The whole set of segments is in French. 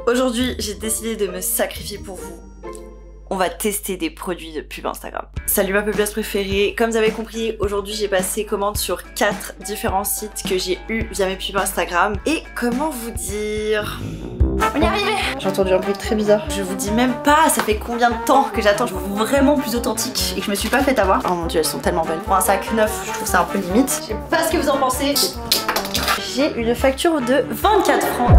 Aujourd'hui, j'ai décidé de me sacrifier pour vous. On va tester des produits de pub Instagram. Salut ma publeuse préférée, comme vous avez compris, aujourd'hui j'ai passé commande sur 4 différents sites que j'ai eu via mes pubs Instagram. Et comment vous dire... On y est arrivé! J'ai entendu un bruit très bizarre. Je vous dis même pas, ça fait combien de temps que j'attends, je veux vraiment plus authentique et que je me suis pas fait avoir. Oh mon dieu, elles sont tellement belles. Pour un sac neuf, je trouve ça un peu limite. Je sais pas ce que vous en pensez. J'ai une facture de 24 francs.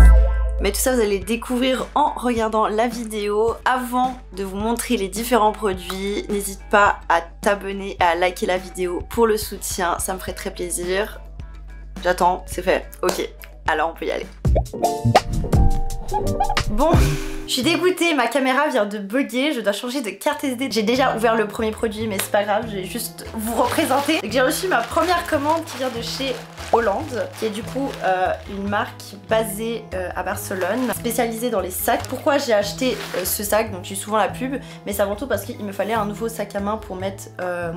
Mais tout ça vous allez découvrir en regardant la vidéo. Avant de vous montrer les différents produits, n'hésite pas à t'abonner et à liker la vidéo pour le soutien, ça me ferait très plaisir. J'attends, c'est fait, ok, alors on peut y aller. Bon, je suis dégoûtée, ma caméra vient de bugger, je dois changer de carte SD. J'ai déjà ouvert le premier produit mais c'est pas grave, je vais juste vous représenter. J'ai reçu ma première commande qui vient de chez Hollande, qui est du coup une marque basée à Barcelone, spécialisée dans les sacs. Pourquoi j'ai acheté ce sac? Donc j'ai souvent la pub, mais c'est avant tout parce qu'il me fallait un nouveau sac à main pour mettre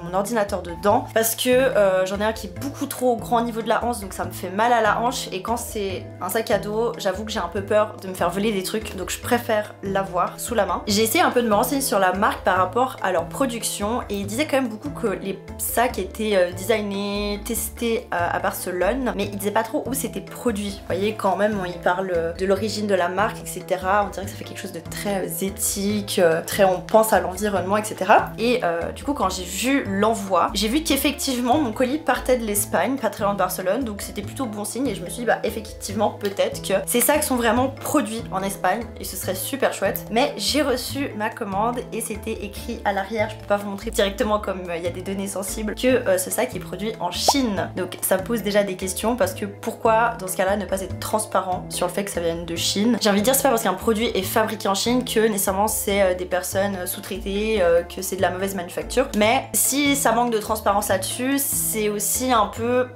mon ordinateur dedans, parce que j'en ai un qui est beaucoup trop grand au niveau de la hanche, donc ça me fait mal à la hanche, et quand c'est un sac à dos, j'avoue que j'ai un peu peur de me faire voler des trucs, donc je préfère l'avoir sous la main. J'ai essayé un peu de me renseigner sur la marque par rapport à leur production, et ils disaient quand même beaucoup que les sacs étaient designés, testés à Barcelone, mais ils disaient pas trop où c'était produit. Vous voyez, quand même ils parlent de l'origine de la marque, etc. On dirait que ça fait quelque chose de très éthique, très on pense à l'environnement, etc. Et du coup quand j'ai vu l'envoi, j'ai vu qu'effectivement mon colis partait de l'Espagne, pas très loin de Barcelone, donc c'était plutôt bon signe, et je me suis dit bah effectivement peut-être que ces sacs sont vraiment produits en Espagne et ce serait super chouette. Mais j'ai reçu ma commande et c'était écrit à l'arrière, je peux pas vous montrer directement comme il y a des données sensibles, que ce sac est produit en Chine. Donc ça me pose déjà des questions, parce que pourquoi dans ce cas là ne pas être transparent sur le fait que ça vienne de Chine? J'ai envie de dire, c'est pas parce qu'un produit est fabriqué en Chine que nécessairement c'est des personnes sous-traitées, que c'est de la mauvaise manufacture. Mais si ça manque de transparence là-dessus, c'est aussi un peu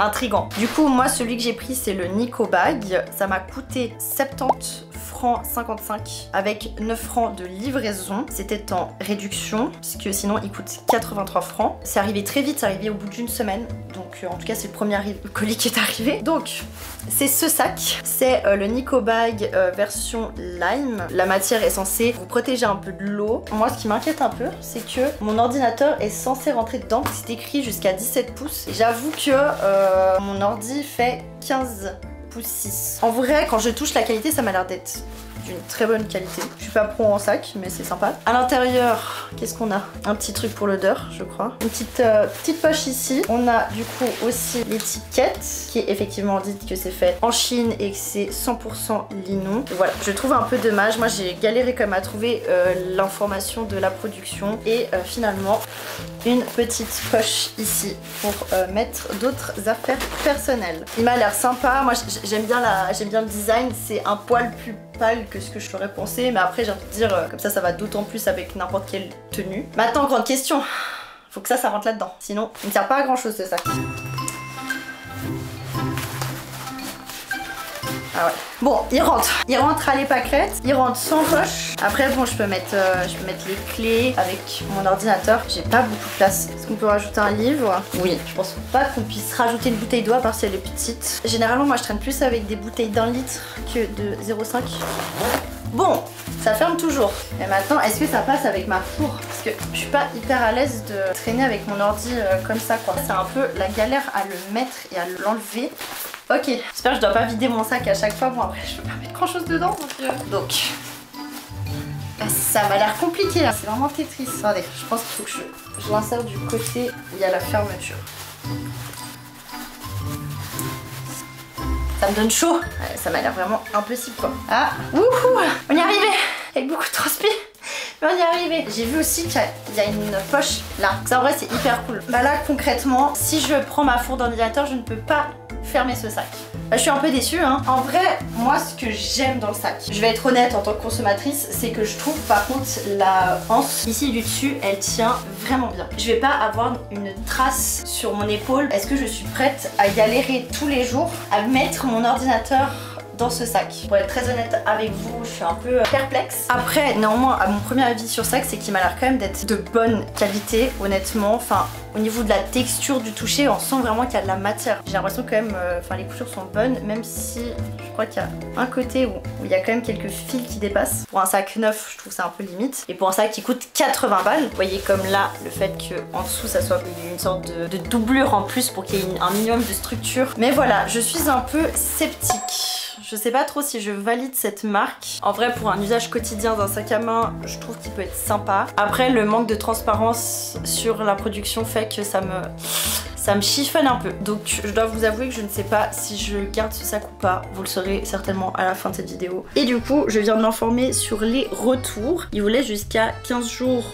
intriguant. Du coup moi celui que j'ai pris c'est le Nico Bag, ça m'a coûté 70 francs 55 avec 9 francs de livraison. C'était en réduction parce que sinon il coûte 83 francs. C'est arrivé très vite, c'est arrivé au bout d'une semaine, donc en tout cas c'est le premier colis qui est arrivé. Donc c'est ce sac, c'est le Nico Bag version lime. La matière est censée vous protéger un peu de l'eau. Moi ce qui m'inquiète un peu, c'est que mon ordinateur est censé rentrer dedans. C'est écrit jusqu'à 17 pouces. J'avoue que mon ordi fait 15 pouces 6. En vrai, quand je touche la qualité, ça m'a l'air d'être d'une très bonne qualité. Je suis pas pro en sac, mais c'est sympa. À l'intérieur, qu'est-ce qu'on a? Un petit truc pour l'odeur, je crois. Une petite poche ici. On a du coup aussi l'étiquette qui est effectivement dite que c'est fait en Chine et que c'est 100% lino. Voilà, je trouve un peu dommage. Moi, j'ai galéré quand même à trouver l'information de la production, et finalement une petite poche ici pour mettre d'autres affaires personnelles. Il m'a l'air sympa. Moi, j'aime bien le design. C'est un poil plus pâle que ce que je ferais penser, mais après j'ai envie de dire comme ça va d'autant plus avec n'importe quelle tenue. Maintenant, grande question, faut que ça rentre là-dedans, sinon il ne sert pas à grand chose ce sac. Ah ouais. Bon, il rentre à l'épacrette, il rentre sans poche. Après bon, je peux mettre les clés avec mon ordinateur. J'ai pas beaucoup de place. Est-ce qu'on peut rajouter un livre? Oui, je pense pas qu'on puisse rajouter une bouteille d'eau à part si elle est petite. Généralement moi je traîne plus avec des bouteilles d'1 litre que de 0,5. Bon, ça ferme toujours. Et maintenant, est-ce que ça passe avec ma fourre? Parce que je suis pas hyper à l'aise de traîner avec mon ordi comme ça quoi. C'est un peu la galère à le mettre et à l'enlever. Ok, j'espère que je dois pas vider mon sac à chaque fois. Bon après je peux pas mettre grand chose dedans donc ça m'a l'air compliqué là, c'est vraiment Tetris. Attendez, je pense qu'il faut que je l'insère du côté où il y a la fermeture. Ça me donne chaud. Ouais, ça m'a l'air vraiment impossible quoi. Ah, wouhou, on y est arrivé. Avec beaucoup de transpi, mais on y est arrivé. J'ai vu aussi qu'il y a une poche là. Ça en vrai c'est hyper cool. Bah là concrètement, si je prends ma fourre d'ordinateur, je ne peux pas fermer ce sac. Bah, je suis un peu déçue hein. En vrai, moi ce que j'aime dans le sac, je vais être honnête en tant que consommatrice, c'est que je trouve par contre la anse ici du dessus, elle tient vraiment bien. Je vais pas avoir une trace sur mon épaule. Est-ce que je suis prête à galérer tous les jours à mettre mon ordinateur dans ce sac. Pour être très honnête avec vous, je suis un peu perplexe. Après, néanmoins, à mon premier avis sur sac, c'est qu'il m'a l'air quand même d'être de bonne qualité, honnêtement. Enfin, au niveau de la texture du toucher, on sent vraiment qu'il y a de la matière. J'ai l'impression quand même, enfin les coutures sont bonnes, même si je crois qu'il y a un côté où il y a quand même quelques fils qui dépassent. Pour un sac neuf, je trouve ça un peu limite. Et pour un sac qui coûte 80 balles, vous voyez comme là, le fait qu'en dessous ça soit une sorte de doublure en plus pour qu'il y ait un minimum de structure. Mais voilà, je suis un peu sceptique. Je sais pas trop si je valide cette marque. En vrai, pour un usage quotidien d'un sac à main, je trouve qu'il peut être sympa. Après, le manque de transparence sur la production fait que ça me chiffonne un peu. Donc je dois vous avouer que je ne sais pas si je garde ce sac ou pas. Vous le saurez certainement à la fin de cette vidéo. Et du coup, je viens de m'informer sur les retours. Il vous laisse jusqu'à 15 jours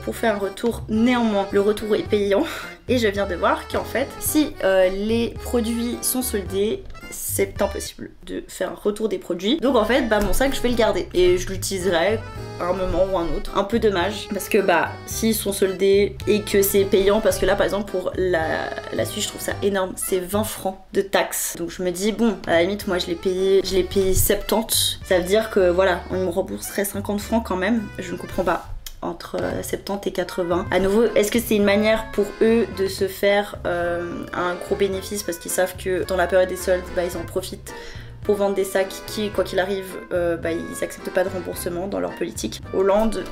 pour faire un retour. Néanmoins, le retour est payant. Et je viens de voir qu'en fait, si les produits sont soldés, c'est impossible de faire un retour des produits. Donc en fait, bah mon sac, je vais le garder. Et je l'utiliserai à un moment ou un autre. Un peu dommage. Parce que bah, s'ils sont soldés et que c'est payant, parce que là, par exemple, pour la Suisse, je trouve ça énorme. C'est 20 francs de taxes. Donc je me dis, bon, à la limite, moi, je l'ai payé 70. Ça veut dire que voilà, on me rembourserait 50 francs quand même. Je ne comprends pas. Entre 70 et 80. À nouveau, est-ce que c'est une manière pour eux de se faire un gros bénéfice parce qu'ils savent que dans la période des soldes, bah, ils en profitent pour vendre des sacs qui, quoi qu'il arrive, bah, ils acceptent pas de remboursement dans leur politique. Hollande,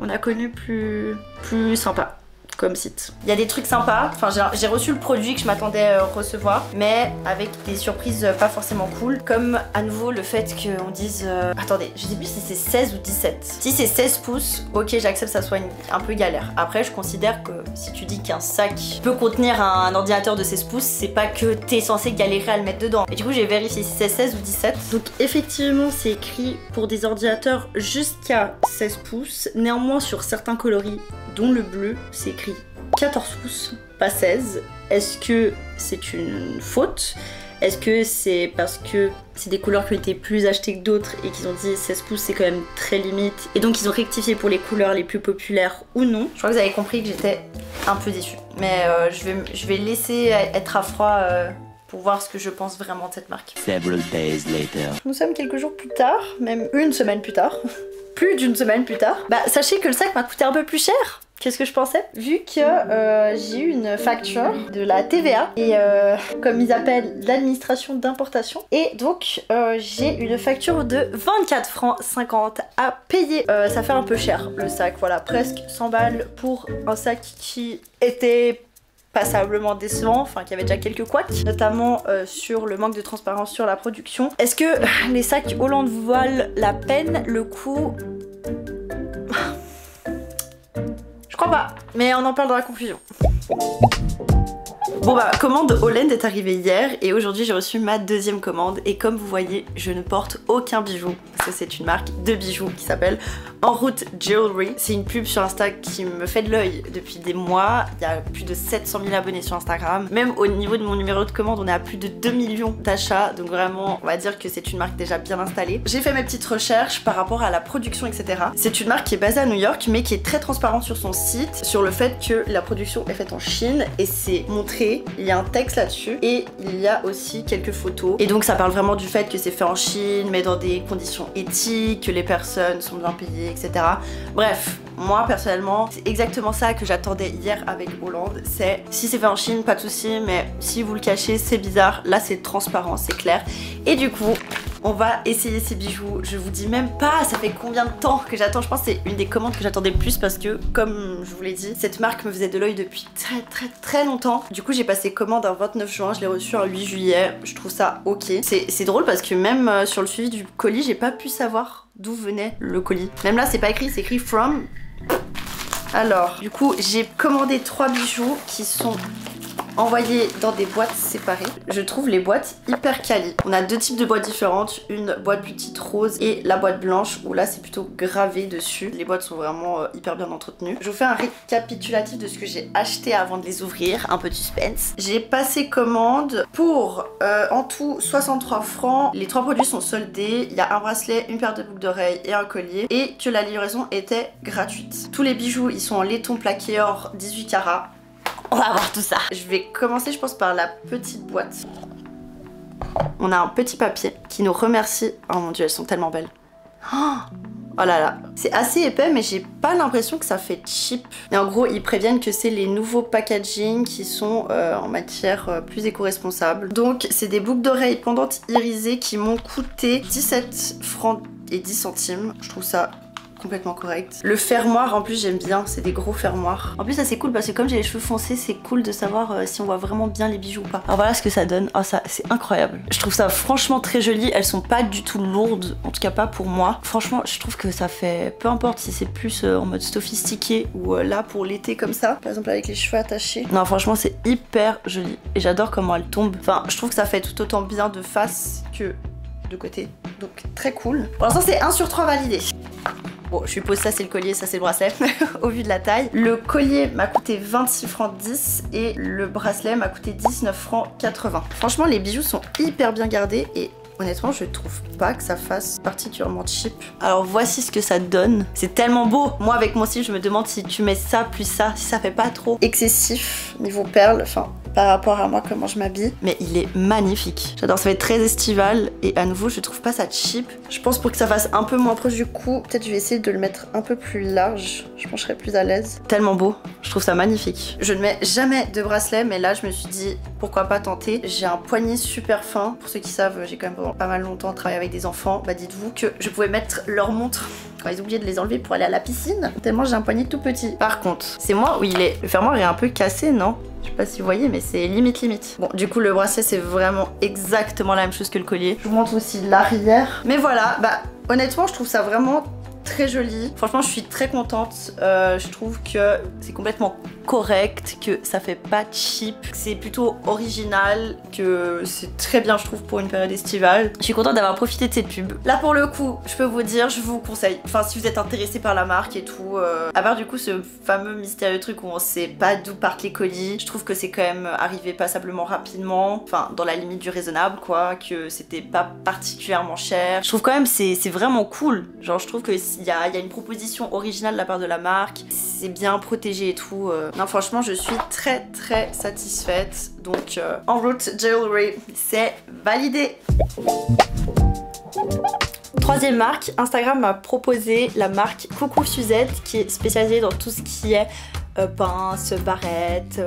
on a connu plus sympa comme site. Il y a des trucs sympas, enfin j'ai reçu le produit que je m'attendais recevoir, mais avec des surprises pas forcément cool, comme à nouveau le fait qu'on dise attendez, je sais plus si c'est 16 ou 17. Si c'est 16 pouces, ok, j'accepte que ça soit un peu galère. Après, je considère que si tu dis qu'un sac peut contenir un ordinateur de 16 pouces, c'est pas que t'es censé galérer à le mettre dedans. Et du coup, j'ai vérifié si c'est 16 ou 17. Donc effectivement, c'est écrit pour des ordinateurs jusqu'à 16 pouces. Néanmoins, sur certains coloris, dont le bleu, c'est écrit 14 pouces, pas 16. Est-ce que c'est une faute? Est-ce que c'est parce que c'est des couleurs qui ont été plus achetées que d'autres et qu'ils ont dit 16 pouces c'est quand même très limite et donc ils ont rectifié pour les couleurs les plus populaires ou non? Je crois que vous avez compris que j'étais un peu déçue. Mais je vais laisser être à froid pour voir ce que je pense vraiment de cette marque. Several days later. Nous sommes quelques jours plus tard, même une semaine plus tard. Plus d'une semaine plus tard. Bah sachez que le sac m'a coûté un peu plus cher. Qu'est-ce que je pensais? Vu que j'ai eu une facture de la TVA et comme ils appellent l'administration d'importation, et donc j'ai une facture de 24 francs 50 à payer. Ça fait un peu cher le sac, voilà, presque 100 balles pour un sac qui était passablement décevant, enfin qui avait déjà quelques couacs, notamment sur le manque de transparence sur la production. Est-ce que les sacs Hollande valent la peine, le coup? Je crois pas, mais on en parle dans la conclusion. Bon bah, commande Hollande est arrivée hier et aujourd'hui j'ai reçu ma deuxième commande et comme vous voyez, je ne porte aucun bijou parce que c'est une marque de bijoux qui s'appelle En Route Jewelry. C'est une pub sur Insta qui me fait de l'œil depuis des mois. Il y a plus de 700 000 abonnés sur Instagram. Même au niveau de mon numéro de commande, on est à plus de 2 millions d'achats. Donc vraiment, on va dire que c'est une marque déjà bien installée. J'ai fait mes petites recherches par rapport à la production, etc. C'est une marque qui est basée à New York mais qui est très transparente sur son site sur le fait que la production est faite en Chine et c'est montré. Il y a un texte là-dessus et il y a aussi quelques photos. Et donc ça parle vraiment du fait que c'est fait en Chine mais dans des conditions éthiques, que les personnes sont bien payées, etc. Bref, moi personnellement, c'est exactement ça que j'attendais hier avec Hollande. C'est si c'est fait en Chine, pas de souci, mais si vous le cachez, c'est bizarre. Là c'est transparent, c'est clair. Et du coup, on va essayer ces bijoux. Je vous dis même pas ça fait combien de temps que j'attends. Je pense que c'est une des commandes que j'attendais le plus parce que, comme je vous l'ai dit, cette marque me faisait de l'œil depuis très longtemps. Du coup, j'ai passé commande un 29 juin, je l'ai reçu un 8 juillet. Je trouve ça ok. C'est drôle parce que même sur le suivi du colis, j'ai pas pu savoir d'où venait le colis. Même là, c'est pas écrit, c'est écrit from. Alors, du coup, j'ai commandé 3 bijoux qui sont envoyés dans des boîtes séparées. Je trouve les boîtes hyper quali. On a deux types de boîtes différentes, une boîte plus petite rose et la boîte blanche où là c'est plutôt gravé dessus. Les boîtes sont vraiment hyper bien entretenues. Je vous fais un récapitulatif de ce que j'ai acheté avant de les ouvrir, un peu de suspense. J'ai passé commande pour en tout 63 francs. Les 3 produits sont soldés. Il y a un bracelet, une paire de boucles d'oreilles et un collier et que la livraison était gratuite. Tous les bijoux ils sont en laiton plaqué or 18 carats. On va voir tout ça. Je vais commencer je pense par la petite boîte. On a un petit papier qui nous remercie. Oh mon dieu, elles sont tellement belles. Oh là là, c'est assez épais mais j'ai pas l'impression que ça fait cheap. Et en gros ils préviennent que c'est les nouveaux packaging qui sont en matière plus éco-responsable. Donc c'est des boucles d'oreilles pendantes irisées qui m'ont coûté 17 francs et 10 centimes. Je trouve ça complètement correct. Le fermoir en plus j'aime bien, c'est des gros fermoirs. En plus ça c'est cool parce que comme j'ai les cheveux foncés c'est cool de savoir si on voit vraiment bien les bijoux ou pas. Alors voilà ce que ça donne. Oh ça c'est incroyable. Je trouve ça franchement très joli. Elles sont pas du tout lourdes, en tout cas pas pour moi. Franchement je trouve que ça fait, peu importe si c'est plus en mode sophistiqué ou là pour l'été comme ça, par exemple avec les cheveux attachés. Non franchement c'est hyper joli et j'adore comment elles tombent. Enfin je trouve que ça fait tout autant bien de face que de côté. Donc très cool. Pour l'instant c'est 1 sur 3 validé. Bon, je suppose ça c'est le collier, ça c'est le bracelet, au vu de la taille. Le collier m'a coûté 26 francs 10 et le bracelet m'a coûté 19 francs 80. Franchement, les bijoux sont hyper bien gardés et honnêtement, je trouve pas que ça fasse particulièrement cheap. Alors voici ce que ça donne. C'est tellement beau. Moi avec mon style, je me demande si tu mets ça plus ça, si ça fait pas trop excessif niveau perles, enfin par rapport à moi comment je m'habille. Mais il est magnifique. J'adore, ça va être très estival et à nouveau, je trouve pas ça cheap. Je pense pour que ça fasse un peu moins proche du cou, peut-être je vais essayer de le mettre un peu plus large. Je pense que je serais plus à l'aise. Tellement beau. Je trouve ça magnifique. Je ne mets jamais de bracelet, mais là je me suis dit pourquoi pas tenter. J'ai un poignet super fin. Pour ceux qui savent, j'ai quand même pas mal longtemps travaillé avec des enfants. Bah dites-vous que je pouvais mettre leur montre quand ils oubliaient de les enlever pour aller à la piscine. Tellement j'ai un poignet tout petit. Par contre, c'est moi où il est. Le fermoir est un peu cassé, non? Je sais pas si vous voyez, mais c'est limite. Bon, du coup, le bracelet, c'est vraiment exactement la même chose que le collier. Je vous montre aussi l'arrière. Mais voilà, bah honnêtement, je trouve ça vraiment très joli. Franchement, je suis très contente. Je trouve que c'est complètement correct, que ça fait pas cheap, que c'est plutôt original, que c'est très bien, je trouve, pour une période estivale. Je suis contente d'avoir profité de cette pub. Là, pour le coup, je peux vous dire, je vous conseille. Enfin, si vous êtes intéressé par la marque et tout, à part du coup ce fameux mystérieux truc où on sait pas d'où partent les colis, je trouve que c'est quand même arrivé passablement rapidement, enfin, dans la limite du raisonnable, quoi, que c'était pas particulièrement cher. Je trouve quand même c'est vraiment cool. Genre, je trouve que il y a une proposition originale de la part de la marque, c'est bien protégé et tout. Non, franchement, je suis très satisfaite. Donc, en route jewelry, c'est validé. Troisième marque, Instagram m'a proposé la marque Coucou Suzette qui est spécialisée dans tout ce qui est pinces, barrettes,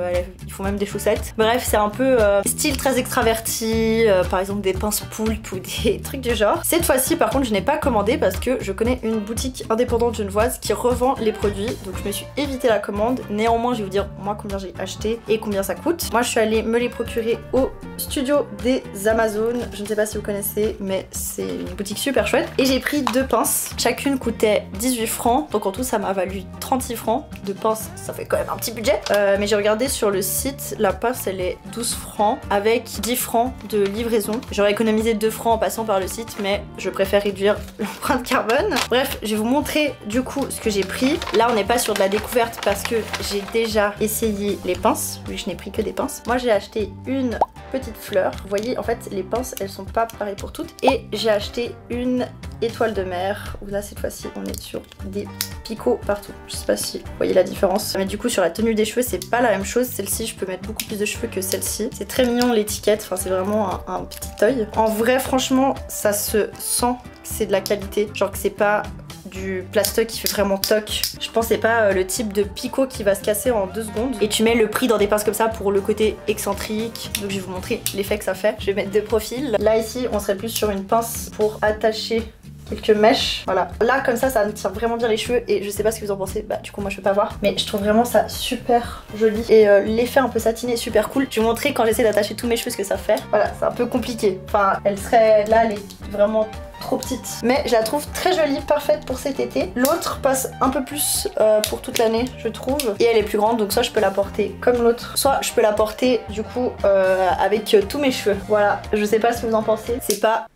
ils font même des chaussettes. Bref, c'est un peu style très extraverti, par exemple des pinces poulpe ou des trucs du genre. Cette fois-ci, par contre, je n'ai pas commandé parce que je connais une boutique indépendante genevoise qui revend les produits, donc je me suis évité la commande. Néanmoins, je vais vous dire moi combien j'ai acheté et combien ça coûte. Moi, je suis allée me les procurer au studio des Amazones. Je ne sais pas si vous connaissez, mais c'est une boutique super chouette. Et j'ai pris 2 pinces. Chacune coûtait 18 francs, donc en tout, ça m'a valu 36 francs. 2 pinces, ça fait quand même un petit budget. Mais j'ai regardé sur le site, la pince elle est 12 francs avec 10 francs de livraison. J'aurais économisé 2 francs en passant par le site, mais je préfère réduire l'empreinte carbone. Bref, je vais vous montrer du coup ce que j'ai pris. Là on n'est pas sur de la découverte parce que j'ai déjà essayé les pinces. Oui, je n'ai pris que des pinces. Moi j'ai acheté une petite fleur. Vous voyez, en fait les pinces elles sont pas pareilles pour toutes. Et j'ai acheté une étoile de mer, où là cette fois-ci on est sur des picots partout. Je sais pas si vous voyez la différence. Mais du coup sur la tenue des cheveux c'est pas la même chose. Celle-ci je peux mettre beaucoup plus de cheveux que celle-ci. C'est très mignon l'étiquette, enfin c'est vraiment un petit œil. En vrai franchement ça se sent que c'est de la qualité. Genre que c'est pas du plastoc qui fait vraiment toc. Je pense que c'est pas le type de picot qui va se casser en 2 secondes. Et tu mets le prix dans des pinces comme ça pour le côté excentrique. Donc je vais vous montrer l'effet que ça fait. Je vais mettre de profil. Là ici on serait plus sur une pince pour attacher quelques mèches, voilà. Là comme ça me tient vraiment bien les cheveux et je sais pas ce que vous en pensez, bah du coup moi je peux pas voir, mais je trouve vraiment ça super joli et l'effet un peu satiné est super cool. Je vais vous montrer quand j'essaie d'attacher tous mes cheveux ce que ça fait. Voilà, c'est un peu compliqué, enfin elle serait là, elle est vraiment trop petite, mais je la trouve très jolie, parfaite pour cet été. L'autre passe un peu plus pour toute l'année je trouve, et elle est plus grande, donc soit je peux la porter comme l'autre, soit je peux la porter du coup avec tous mes cheveux. Voilà, je sais pas ce que vous en pensez, c'est pas...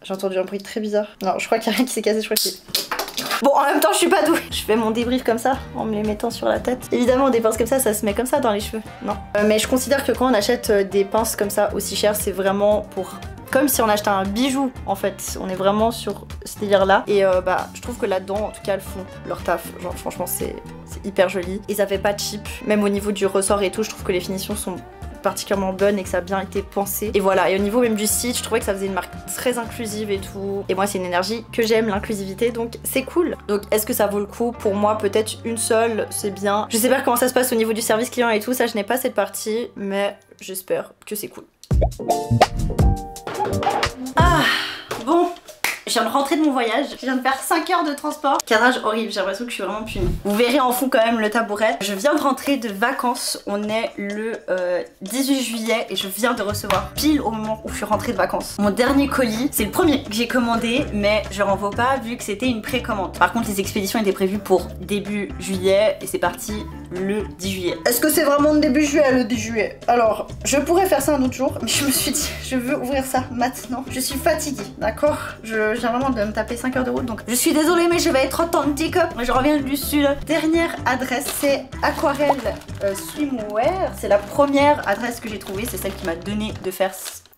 J'ai entendu un bruit très bizarre. Non, je crois qu'il y a rien qui s'est cassé, je crois que c'est... Bon, en même temps, je suis pas douée. Je fais mon débrief comme ça, en me les mettant sur la tête. Évidemment, des pinces comme ça se met comme ça dans les cheveux. Non. Mais je considère que quand on achète des pinces comme ça aussi chères, c'est vraiment pour... Comme si on achetait un bijou, en fait. On est vraiment sur ce délire-là. Et bah, je trouve que là-dedans, en tout cas, elles font leur taf. Genre, franchement, c'est hyper joli. Et ça fait pas cheap. Même au niveau du ressort et tout, je trouve que les finitions sont particulièrement bonne et que ça a bien été pensé. Et voilà, et au niveau même du site, je trouvais que ça faisait une marque très inclusive et tout. Et moi c'est une énergie que j'aime, l'inclusivité, donc c'est cool. Donc est-ce que ça vaut le coup? Pour moi peut-être une seule, c'est bien. Je sais pas comment ça se passe au niveau du service client et tout, ça je n'ai pas cette partie, mais j'espère que c'est cool. Ah bon, je viens de rentrer de mon voyage, je viens de faire 5 heures de transport. Cadrage horrible, j'ai l'impression que je suis vraiment punie. Vous verrez en fond quand même le tabouret. Je viens de rentrer de vacances, on est le 18 juillet et je viens de recevoir pile au moment où je suis rentrée de vacances mon dernier colis. C'est le premier que j'ai commandé mais je renvoie pas vu que c'était une précommande. Par contre les expéditions étaient prévues pour début juillet et c'est parti le 10 juillet. Est-ce que c'est vraiment le début juillet le 10 juillet? Alors, je pourrais faire ça un autre jour, mais je me suis dit, je veux ouvrir ça maintenant. Je suis fatiguée, d'accord? J'ai vraiment de me taper 5 heures de route, donc je suis désolée, mais je vais être authentique. Je reviens du sud. Dernière adresse, c'est Aquarelle Swimwear. C'est la première adresse que j'ai trouvée, c'est celle qui m'a donné de faire...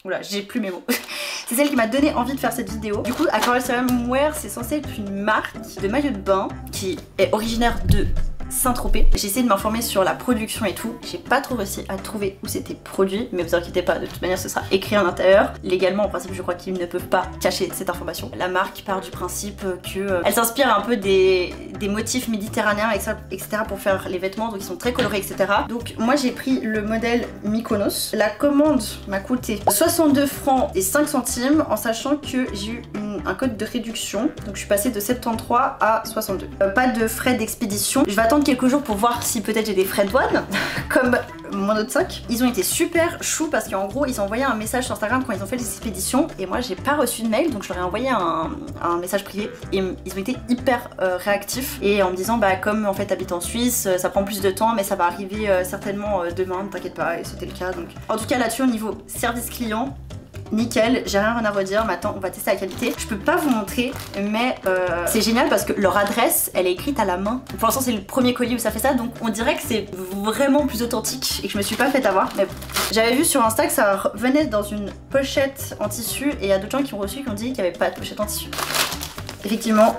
Oula, j'ai plus mes mots. C'est celle qui m'a donné envie de faire cette vidéo. Du coup, Aquarelle Swimwear, c'est censé être une marque de maillot de bain qui est originaire de Saint-Tropez. J'ai essayé de m'informer sur la production et tout. J'ai pas trop réussi à trouver où c'était produit, mais vous inquiétez pas, de toute manière ce sera écrit à l'intérieur. Légalement, en principe, je crois qu'ils ne peuvent pas cacher cette information. La marque part du principe que elle s'inspire un peu des motifs méditerranéens, etc. pour faire les vêtements, donc ils sont très colorés, etc. Donc moi j'ai pris le modèle Mykonos. La commande m'a coûté 62 francs et 5 centimes, en sachant que j'ai eu un code de réduction. Donc je suis passée de 73 à 62. Pas de frais d'expédition. Je vais attendre quelques jours pour voir si peut-être j'ai des frais de douane comme mon autre sac. Ils ont été super choux parce qu'en gros ils ont envoyé un message sur Instagram quand ils ont fait les expéditions et moi j'ai pas reçu de mail, donc je leur ai envoyé un message privé et ils ont été hyper réactifs et en me disant bah comme en fait t'habites en Suisse, ça prend plus de temps mais ça va arriver certainement demain, ne t'inquiète pas, et c'était le cas. Donc en tout cas là-dessus au niveau service client, nickel, j'ai rien à redire. Maintenant on va tester la qualité. Je peux pas vous montrer mais c'est génial parce que leur adresse elle est écrite à la main. Pour l'instant c'est le premier colis où ça fait ça, donc on dirait que c'est vraiment plus authentique et que je me suis pas fait avoir. Mais j'avais vu sur Insta que ça venait dans une pochette en tissu et il y a d'autres gens qui ont reçu qui ont dit qu'il n'y avait pas de pochette en tissu. Effectivement,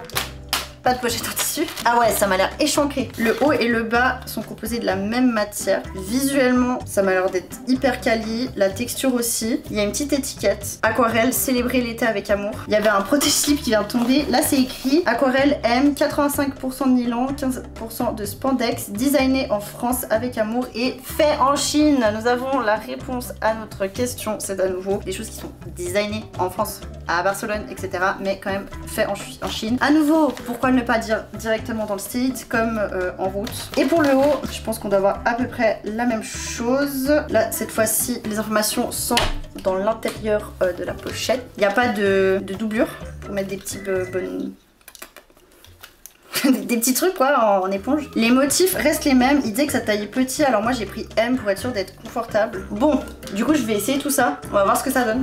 pas de pochette en tissu. Ah ouais, ça m'a l'air échancré. Le haut et le bas sont composés de la même matière. Visuellement, ça m'a l'air d'être hyper quali. La texture aussi. Il y a une petite étiquette. Aquarelle, célébrer l'été avec amour. Il y avait un protège-slip qui vient de tomber. Là, c'est écrit Aquarelle M, 85% de nylon, 15% de spandex, designé en France avec amour et fait en Chine. Nous avons la réponse à notre question. C'est à nouveau des choses qui sont designées en France, à Barcelone, etc. Mais quand même fait en Chine. À nouveau, pourquoi ne pas dire directement dans le site comme en route. Et pour le haut, je pense qu'on doit avoir à peu près la même chose. Là, cette fois-ci, les informations sont dans l'intérieur de la pochette. Il n'y a pas de doublure pour mettre des petits bonnes... des petits trucs quoi en éponge. Les motifs restent les mêmes. Il disait que ça taillait petit, alors moi j'ai pris M pour être sûre d'être confortable. Bon, du coup je vais essayer tout ça. On va voir ce que ça donne.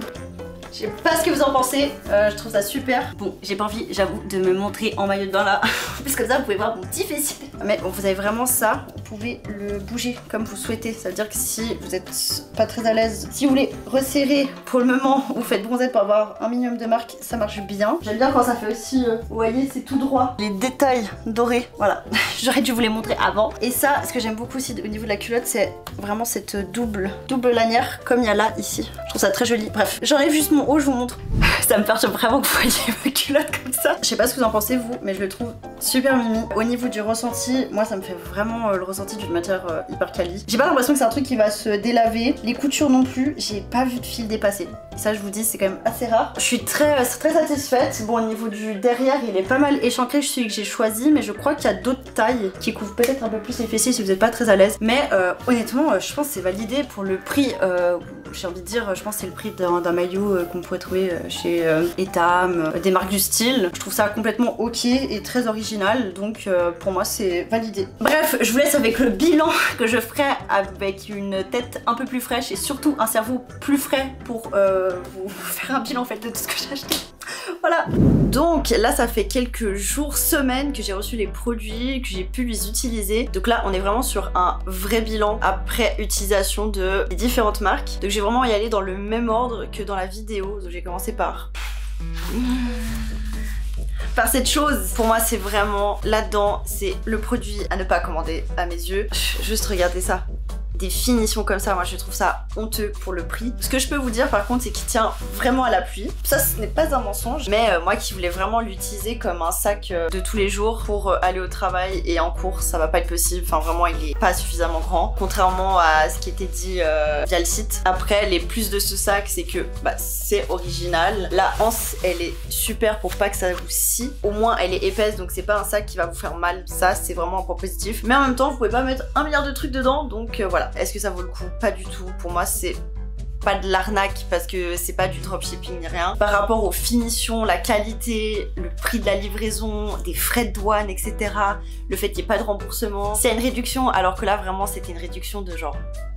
Je sais pas ce que vous en pensez, je trouve ça super. Bon, j'ai pas envie, j'avoue, de me montrer en maillot de bain là. Parce que comme ça, vous pouvez voir mon petit fessier. Mais bon, vous avez vraiment ça, vous pouvez le bouger comme vous souhaitez. Ça veut dire que si vous êtes pas très à l'aise, si vous voulez resserrer pour le moment, vous faites bronzette pour avoir un minimum de marque, ça marche bien. J'aime bien quand ça fait aussi, vous voyez, c'est tout droit. Les détails dorés, voilà. J'aurais dû vous les montrer avant. Et ça, ce que j'aime beaucoup aussi au niveau de la culotte, c'est vraiment cette double lanière comme il y a là, ici. Je trouve ça très joli. Bref, j'enlève juste mon haut, je vous montre. Ça me perturbe vraiment que vous voyez ma culotte comme ça. Je sais pas ce que vous en pensez vous, mais je le trouve super mimi. Au niveau du ressenti, moi ça me fait vraiment le ressenti d'une matière hyper quali. J'ai pas l'impression que c'est un truc qui va se délaver. Les coutures non plus, j'ai pas vu de fil dépasser. Et ça je vous dis, c'est quand même assez rare. Je suis très satisfaite. Bon, au niveau du derrière, il est pas mal échancré, celui que j'ai choisi, mais je crois qu'il y a d'autres tailles qui couvrent peut-être un peu plus les fessiers si vous êtes pas très à l'aise. Mais honnêtement, je pense que c'est validé pour le prix. J'ai envie de dire, je pense que c'est le prix d'un maillot qu'on pourrait trouver chez Etam, des marques du style. Je trouve ça complètement ok et très original, donc pour moi c'est validé. Bref, je vous laisse avec le bilan que je ferai avec une tête un peu plus fraîche et surtout un cerveau plus frais pour vous faire un bilan en fait de tout ce que j'ai acheté. Voilà. Donc là ça fait quelques jours, semaines que j'ai reçu les produits, que j'ai pu les utiliser. Donc là on est vraiment sur un vrai bilan après utilisation de différentes marques. Donc je vais vraiment y aller dans le même ordre que dans la vidéo. Donc j'ai commencé par cette chose. Pour moi c'est vraiment là-dedans, c'est le produit à ne pas commander à mes yeux. Juste regardez ça. des finitions comme ça, moi je trouve ça honteux pour le prix. Ce que je peux vous dire par contre c'est qu'il tient vraiment à la pluie. Ça ce n'est pas un mensonge, mais moi qui voulais vraiment l'utiliser comme un sac de tous les jours pour aller au travail et en cours, ça va pas être possible. Enfin vraiment il est pas suffisamment grand, contrairement à ce qui était dit via le site. Après les plus de ce sac c'est que bah, c'est original. La anse elle est super pour pas que ça vous scie. Au moins elle est épaisse donc c'est pas un sac qui va vous faire mal. Ça c'est vraiment un point positif. Mais en même temps vous pouvez pas mettre 1 milliard de trucs dedans donc voilà. Est-ce que ça vaut le coup? Pas du tout. Pour moi c'est pas de l'arnaque parce que c'est pas du dropshipping ni rien. Par rapport aux finitions, la qualité, le prix de la livraison, des frais de douane, etc. Le fait qu'il n'y ait pas de remboursement. S'il y a une réduction, alors que là vraiment c'était une réduction de genre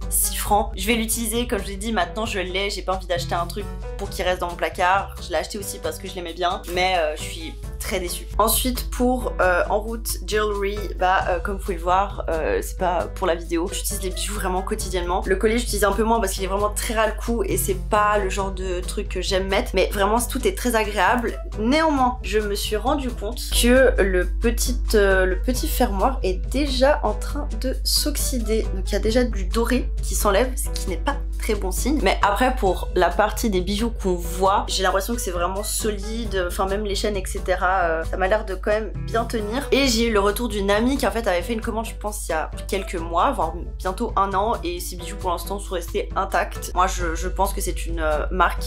6 francs. Je vais l'utiliser, comme je l'ai dit, maintenant je l'ai, j'ai pas envie d'acheter un truc pour qu'il reste dans mon placard. Je l'ai acheté aussi parce que je l'aimais bien, mais je suis très déçue. Ensuite pour en route jewelry, bah comme vous pouvez le voir, c'est pas pour la vidéo, j'utilise les bijoux vraiment quotidiennement. Le collier j'utilise un peu moins parce qu'il est vraiment très ras le cou et c'est pas le genre de truc que j'aime mettre, mais vraiment tout est très agréable. Néanmoins, je me suis rendu compte que le petit fermoir est déjà en train de s'oxyder. Donc il y a déjà du doré qui s'enlève, ce qui n'est pas très bon signe. Mais après pour la partie des bijoux qu'on voit, j'ai l'impression que c'est vraiment solide, enfin même les chaînes etc. Ça m'a l'air de quand même bien tenir. Et j'ai eu le retour d'une amie qui en fait avait fait une commande je pense il y a quelques mois, voire bientôt 1 an, et ces bijoux pour l'instant sont restés intacts. Moi je pense que c'est une marque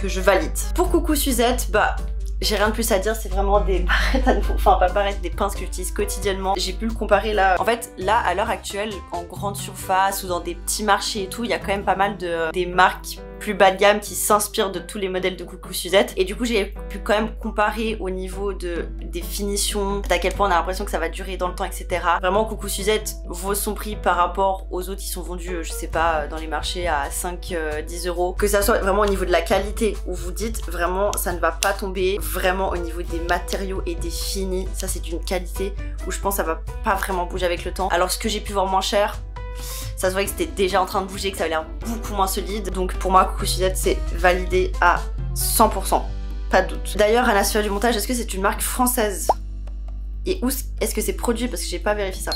que je valide. Pour coucou Suzette, bah j'ai rien de plus à dire, c'est vraiment des barrettes à nouveau, enfin pas barrettes, des pinces que j'utilise quotidiennement. J'ai pu le comparer là. En fait, là, à l'heure actuelle, en grande surface ou dans des petits marchés et tout, il y a quand même pas mal des marques plus bas de gamme qui s'inspirent de tous les modèles de coucou Suzette. Et du coup, j'ai pu quand même comparer au niveau des finitions, à quel point on a l'impression que ça va durer dans le temps, etc. Vraiment, coucou Suzette vaut son prix par rapport aux autres qui sont vendus, je sais pas, dans les marchés à 5-10 euros. Que ça soit vraiment au niveau de la qualité, où vous dites vraiment ça ne va pas tomber. Vraiment au niveau des matériaux et des finis, ça c'est d'une qualité où je pense que ça va pas vraiment bouger avec le temps. Alors ce que j'ai pu voir moins cher, ça se voit que c'était déjà en train de bouger, que ça avait l'air beaucoup moins solide. Donc pour moi, coucou Suzette, c'est validé à 100%. Pas de doute. D'ailleurs, Anastasia du montage, est-ce que c'est une marque française? Et où est-ce que c'est produit? Parce que j'ai pas vérifié ça.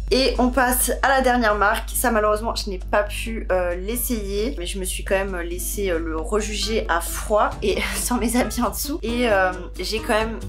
Et on passe à la dernière marque. Ça malheureusement je n'ai pas pu l'essayer, mais je me suis quand même laissé le rejuger à froid et sans mes habits en dessous. Et j'ai quand même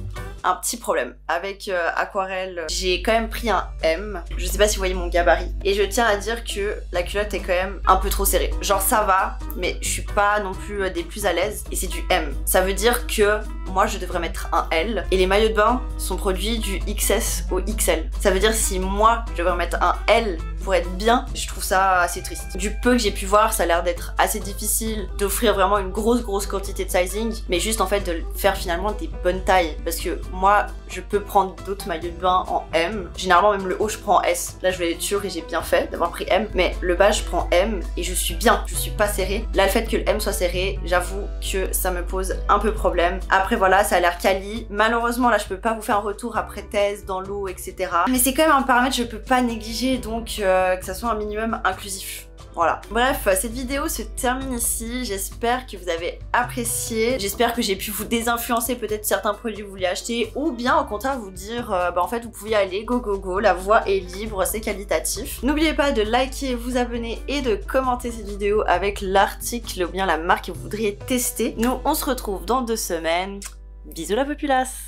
un petit problème avec Aquarelle. J'ai quand même pris un M. Je sais pas si vous voyez mon gabarit. Et je tiens à dire que la culotte est quand même un peu trop serrée. Genre ça va, mais je suis pas non plus des plus à l'aise. Et c'est du M. Ça veut dire que moi je devrais mettre un L. Et les maillots de bain sont produits du XS au XL. Ça veut dire si moi je devrais mettre un L pour être bien, je trouve ça assez triste. Du peu que j'ai pu voir, ça a l'air d'être assez difficile d'offrir vraiment une grosse quantité de sizing, mais juste en fait de faire finalement des bonnes tailles. Parce que moi, je peux prendre d'autres maillots de bain en M. Généralement même le haut je prends en S. Là je vais être sûre et j'ai bien fait d'avoir pris M. Mais le bas je prends M et je suis bien, je suis pas serrée. Là le fait que le M soit serré, j'avoue que ça me pose un peu problème. Après voilà, ça a l'air quali. Malheureusement là je peux pas vous faire un retour après thèse dans l'eau etc. Mais c'est quand même un paramètre que je peux pas négliger, donc que ça soit un minimum inclusif. Voilà. Bref, cette vidéo se termine ici. J'espère que vous avez apprécié. J'espère que j'ai pu vous désinfluencer peut-être certains produits que vous vouliez acheter, ou bien au contraire vous dire bah en fait vous pouvez aller go, la voie est libre, c'est qualitatif. N'oubliez pas de liker, vous abonner et de commenter cette vidéo avec l'article ou bien la marque que vous voudriez tester. Nous on se retrouve dans 2 semaines. Bisous la populace!